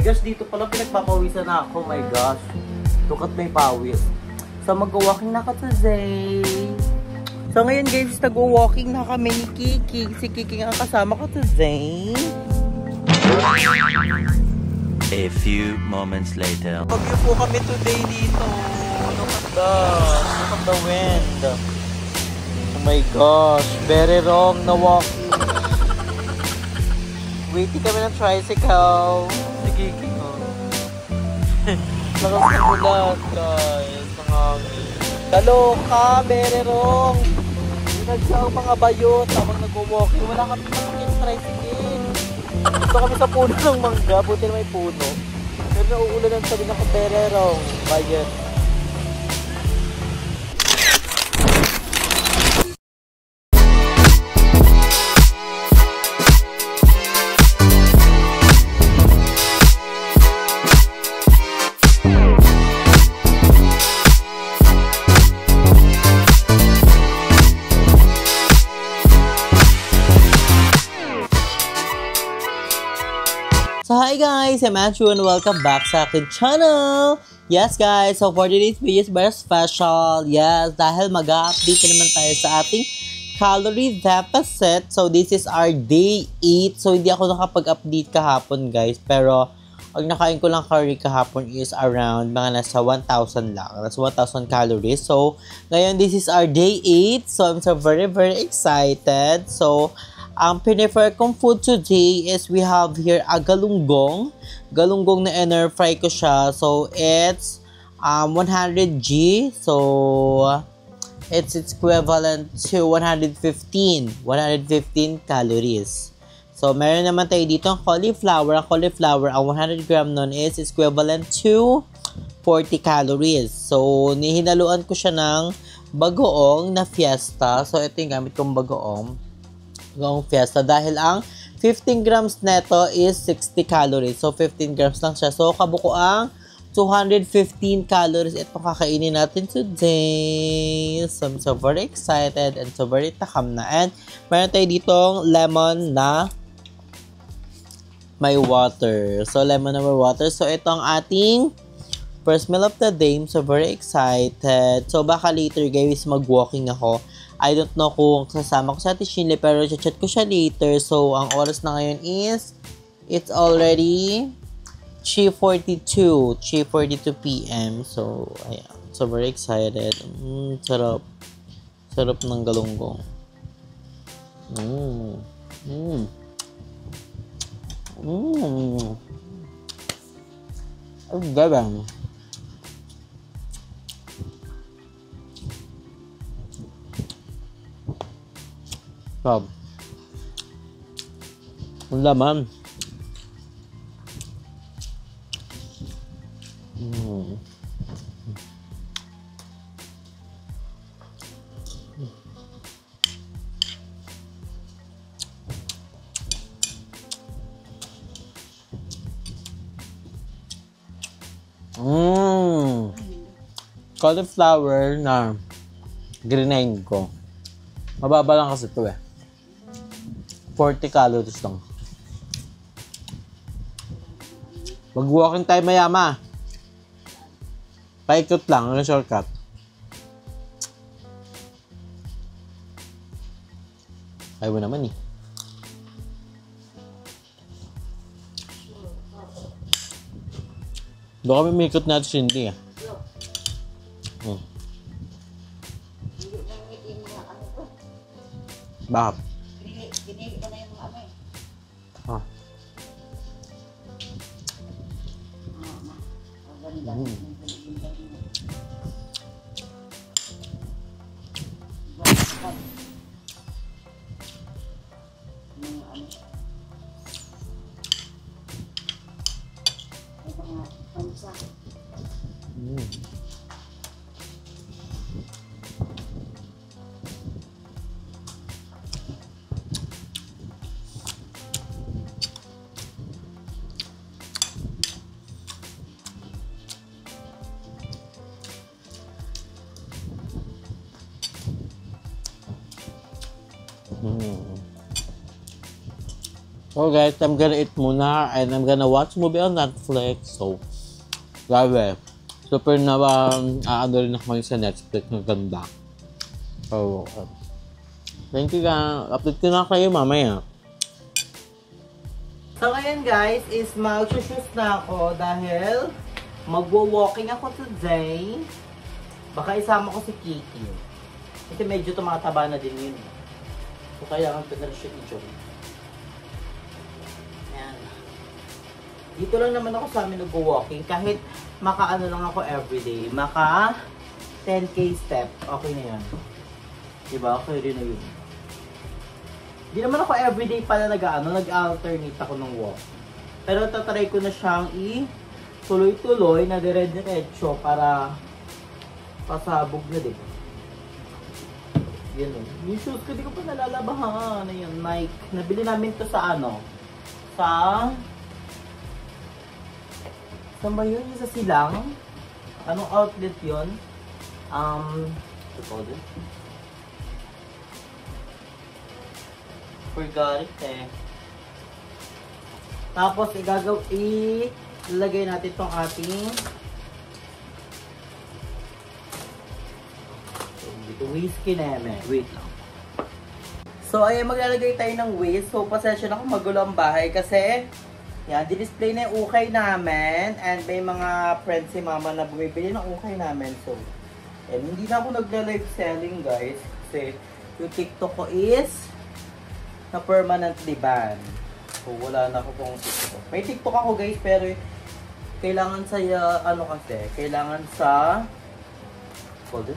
Guys, dito pala pinagpapawisan na ako. Oh my gosh. Look at my pawis. So, mag-walking na ako today. So, ngayon guys, nag-walking na kami ni Kiki. Si Kiki ang kasama ko today. A few moments later. Bagyo po kami today dito. Look at the wind. Oh my gosh. Very wrong na walking. Waiting kami ng tricycle. Si Kiki ko. Lakas na ulat, guys. Kaloka, very wrong. Nagsiya ang mga bayot habang nag-walking. Wala kami masakit tricycle. Dito kami sa puno ng mangga. Buti na may puno. Pero nauulan ng sabi na ko, very wrong. Bayot. So hi guys, I'm Andrew and welcome back sa akin channel. Yes guys, so for today's video is very special. Yes, dahil mag-update naman tayo sa ating calorie deficit. So this is our day 8. So hindi ako nakapag-update kahapon guys. Pero ang nakain ko lang curry kahapon is around mga nasa 1,000 lang. That's 1,000 calories. So ngayon this is our day 8. So I'm so very excited. So ang prefer kong food today is we have here a galunggong. Galunggong na air-fry ko siya. So, it's 100g. So, it's equivalent to 115 calories. So, meron naman tayo dito ang cauliflower. Ang cauliflower, ang 100 gram nun is equivalent to 40 calories. So, nihinaluan ko siya ng bagoong na fiesta. So, ito yung gamit kong bagoong fiesta dahil ang 15 grams neto is 60 calories. So, 15 grams lang siya. So, kabuko ang 215 calories itong kakainin natin today. So, I'm so very excited and so very takam na. And, meron tayo ditong lemon na may water. So, lemon na may water. So, ito ang ating first meal of the day. I'm so very excited. So, baka later guys, mag-walking ako. I don't know kung sasama ko sa Ate Shinley, pero chat ko siya later. So, ang oras na ngayon is, it's already 3:42 p.m. So, ayan. So, very excited. Sarap. Sarap ng galunggong. Ang gabang. Sarap. Ang laman. Cauliflower na grinain ko. Mababa lang kasi ito 40 calories lang. Mag-walking tayo mayama. Paikot lang, ang shortcut. Ayaw naman Doon kami may ikot natin hindi Bakit? Ginigit ko na yung ano So guys, I'm gonna eat muna and I'm gonna watch movie on Netflix. So, grabe. Super na ano rin ako sa Netflix na ganda. So, thank you guys. Update ko na kayo mamaya. So ngayon guys, is mag-shoes na ako dahil magwo-walking ako today. Baka isama ko si Kiki. Kasi medyo tumataba na din yun. So kailangan ko na siya i-join. Ayan. Dito lang naman ako sa amin nag-walking. Kahit maka-ano lang ako everyday. Maka 10k step. Okay na yan. Diba? Okay rin na yun. Di naman ako everyday pala nag-alternate ako ng walk. Pero tatry ko na siyang tuloy-tuloy na dire-diretso para pasabog na din. Yan o. Yung shoes ko, di ko pa nalalabahan. Ano yun, Nike. Nabili namin to sa saan ba yun? Yung sa Silang? Anong outlet yun? Ito po din. Forgot it eh. Tapos ilagay natin itong ating dito whiskey na yan eh. Wait lang. So ayan, maglalagay tayo ng whisk. So pasensya na kung magulo ang bahay kasi yan, di-display na yung ukay namin and may mga friends si mama na bumibili ng ukay namin. So hindi na ako nagla-live selling guys kasi yung TikTok ko is na permanently ban. So, wala na ako pong TikTok. May TikTok ako guys, pero kailangan sa, kailangan sa, call this?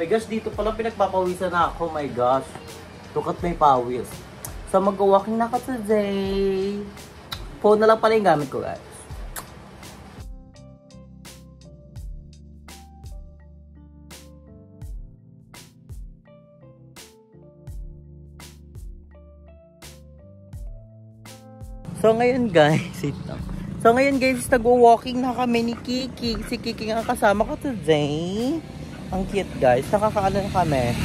My gosh, dito pala pinagpapawisan na ako. My gosh. Look at my pawis. So, mag-walking na ako today. Phone na lang pala yung gamit ko, guys. So, ngayon guys, nag-walking na kami ni Kiki. Si Kiki nga kasama ko today. Ang cute guys. Nakakaano na kami.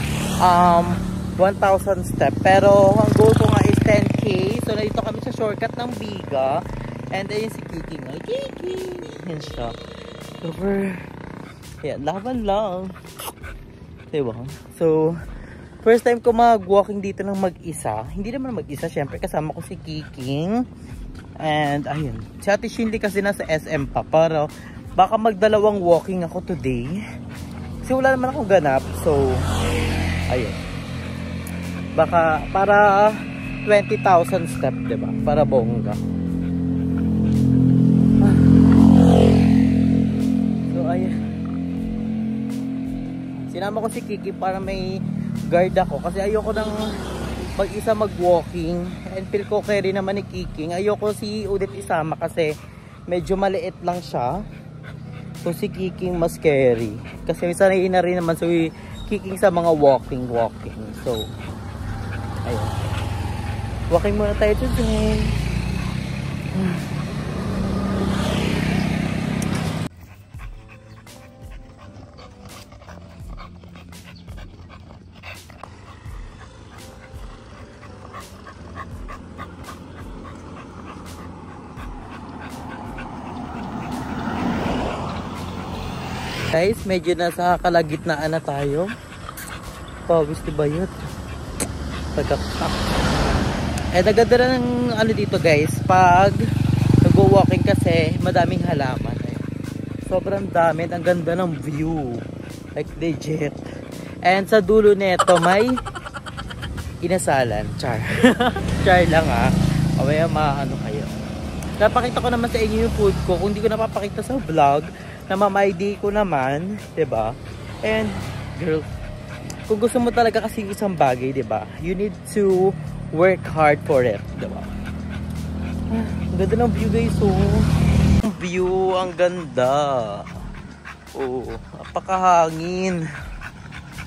1,000 step. Pero ang goal ko nga is 10k. So nandito kami sa shortcut ng Biga. And ayun si Kiki nga. Kiki! Yan siya. Super. Yan. Laban lang. Diba? So, first time ko mag-walking dito ng mag-isa. Hindi naman mag-isa. Siyempre kasama ko si Kiki. And ayun. Si Ate Shindy kasi nasa SM pa. Pero baka magdalawang walking ako today. Kasi wala naman akong ganap. So, ayun. Baka para 20,000 step, diba? Para bongga. So, ayun. Sinama ko si Kiki para may guard ako. Kasi ayoko nang mag-isa mag-walking. And feel ko carry naman ni Kiki. Ayoko si Udit isama kasi medyo maliit lang siya. So si Kiking mas scary. Kasi sanay na rin naman si Kiking sa mga walking. So, ayun. Walking muna tayo today. Guys, medyo nasa kalagitnaan na tayo. Pawis di bayot. Pagkakak. Naganda ng ano dito guys, pag nag-walking kasi madaming halaman. Sobrang dami, ang ganda ng view. Like legit. And sa dulo nito may inasalan. Char. Char lang ha. Mamaya maano kayo. Napakita ko naman sa inyo yung food ko. Kung di ko napapakita sa vlog, na mama-ID ko naman, diba? And, girl, kung gusto mo talaga kasi isang bagay, di ba? You need to work hard for it, di ba? Ang ganda ng view, guys, oh. Ang view, ang ganda. Oh, napakahangin.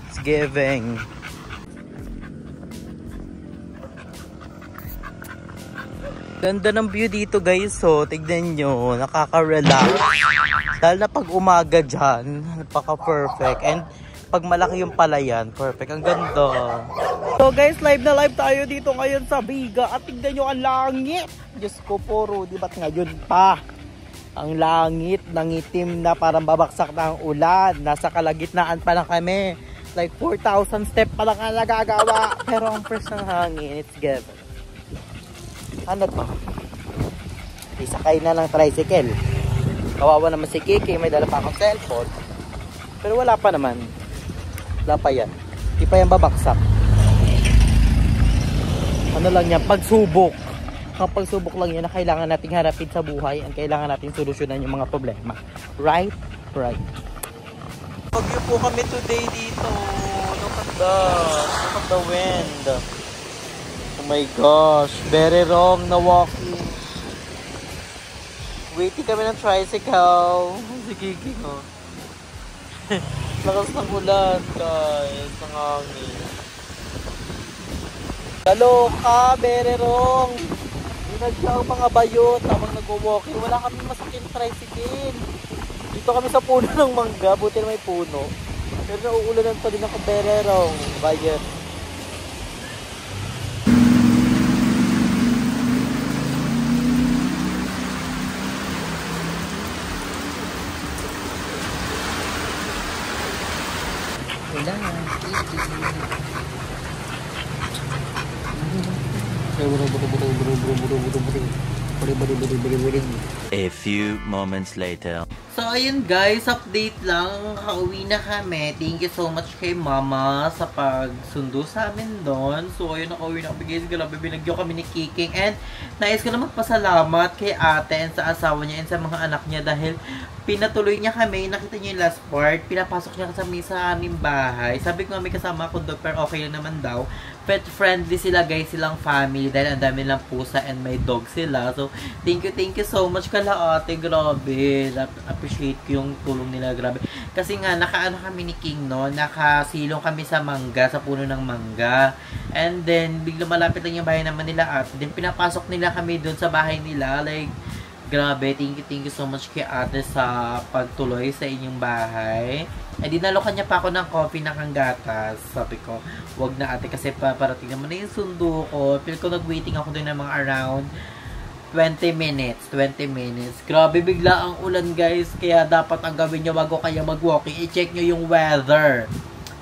It's giving. Ganda ng view dito, guys, so tignan nyo, nakaka-relax. Dahil na pag umaga dyan, napaka-perfect. And pag malaki yung palayan, perfect. Ang ganda. So guys, live na live tayo dito ngayon sa Biga. At tignan nyo ang langit. Diyos ko po, Rudy, ba't ngayon pa? Ang langit, nangitim na parang babaksak na ang ulan. Nasa kalagitnaan pa lang kami. Like 4,000 step pa lang ang nagagawa. Pero ang fresh ng hangin, it's given. Ano to? Isakay na ng tricycle. Kawawa naman si Kiki, may dala pa akong cellphone. Pero wala pa naman. Wala pa yan. Di pa yan babaksak. Ano lang yan? Pagsubok. Ang pagsubok lang yan na kailangan nating harapin sa buhay. Ang kailangan nating solusyonan yung mga problema. Right? Right. Pag-view po kami today dito. Look at the wind. Oh my gosh, very wrong na walking. Waiting kami ng tricycle. Si Kiki, no? Lakas ng ulan, guys. Ang hangin. Kaloka, very wrong. Inadya ang mga bayot habang nag-walking. Wala kami masakit tricycle. Dito kami sa puno ng mangga. Buti na may puno. Pero nauulanan pa din ako, very wrong. Bayot. A few moments later. So ayun guys, update lang, nakauwi na kami. Thank you so much kay mama sa pagsundo sa amin doon. So ayun, nakauwi na kami guys, grabe binagyo kami ni Kiking. And nais ko na magpasalamat kay ate and sa asawa niya and sa mga anak niya dahil pinatuloy niya kami. Nakita niyo yung last part, pinapasok niya kami sa aming bahay. Sabi ko nga may kasama ako doon pero okay lang naman daw. Pet friendly sila guys, silang family dahil ang dami lang pusa and may dog sila. So thank you so much kala ate, grabe. Appreciate ko yung tulong nila, grabe. Kasi nga nakaano kami ni King, no, nakasilong kami sa mangga, sa puno ng mangga. And then biglang malapit lang yung bahay naman nila at then pinapasok nila kami doon sa bahay nila. Like grabe, thank you so much kay ate sa pagtuloy sa inyong bahay. Eh, dinalokan niya pa ako ng coffee na kanggatas. Sabi ko, wag na ate kasi parating naman na yung sundo ko. Feel ko nag-waiting ako doon ng mga around 20 minutes. Grabe, bigla ang ulan guys. Kaya dapat ang gawin nyo bago kayo mag-walking, i-check nyo yung weather.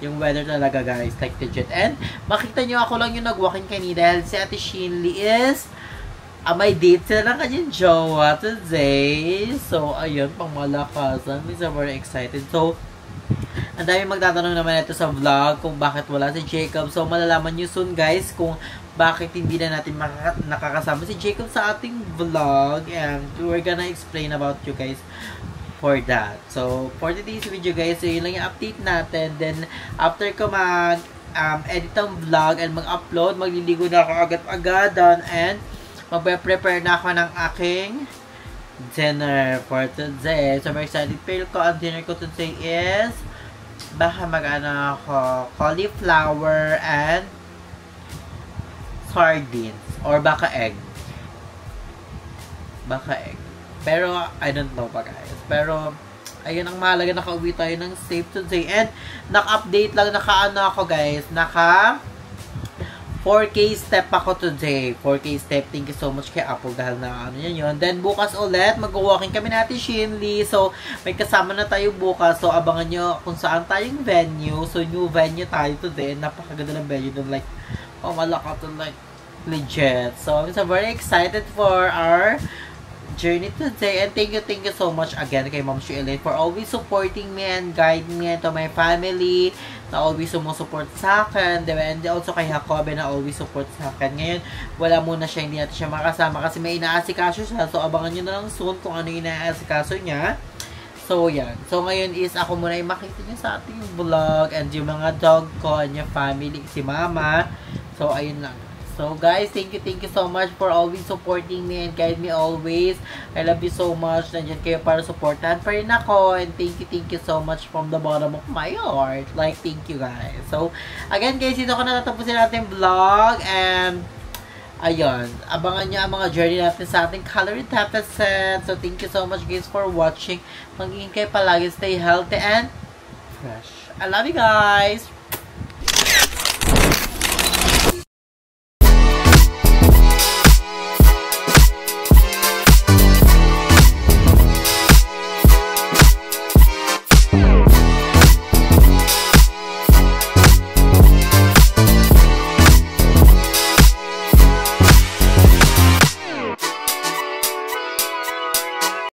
Yung weather talaga guys, like legit. And makita nyo ako lang yung nag-walking kanina dahil si ate Shinli is may date sila ng kanyang jowa today. So, ayun, pang malakasan. We are very excited. So, ang dami magtatanong naman ito sa vlog kung bakit wala si Jacob. So, malalaman nyo soon guys kung bakit hindi na natin nakakasama si Jacob sa ating vlog. And we're gonna explain about you guys for that. So, for today's video guys, so yun lang yung update natin. Then, after ko edit ang vlog and mag-upload, magliligo na ako agad-agadan and magpe-prepare na ako ng aking dinner for today. So, I'm excited. Pero ko, ang dinner ko today is baka mag-ano ako, cauliflower and sardines. Or baka egg. Pero, I don't know pa guys. Pero, ayun ang mahalaga, nakauwi tayo ng safe today. And, naka-update lang, naka-ano ako guys, 4K step ako today. 4K step. Thank you so much kay Apple dahil na ano yun. Then, bukas ulit, mag-walking kami natin Shinli. So, may kasama na tayo bukas. So, abangan nyo kung saan tayong venue. So, new venue tayo today. Napakaganda ng venue doon. Like, oh, malakaton. Like, legit. So, I'm so very excited for our journey today. And thank you so much again kay Ma'am Shuelin for always supporting me and guiding me to my family na always sumusupport sa akin, diba? And also kay Jacobe na always support sa akin. Ngayon, wala muna siya, hindi natin siya makasama kasi may inaasikaso siya. So, abangan nyo na lang soon kung ano yung inaasikaso niya. So, yan. So, ngayon is ako muna yung makita niyo sa ating vlog and yung mga dog ko and yung family, si mama. So, ayun lang. So, guys, thank you so much for always supporting me and guide me always. I love you so much. Nandiyan kayo para supportahan pa rin ako. And thank you so much from the bottom of my heart. Like, thank you, guys. So, again, guys, dito ko natatapusin natin vlog. And, ayun, abangan nyo ang mga journey natin sa ating calorie deficit. So, thank you so much, guys, for watching. Mag-iingay palagi. Stay healthy and fresh. I love you, guys.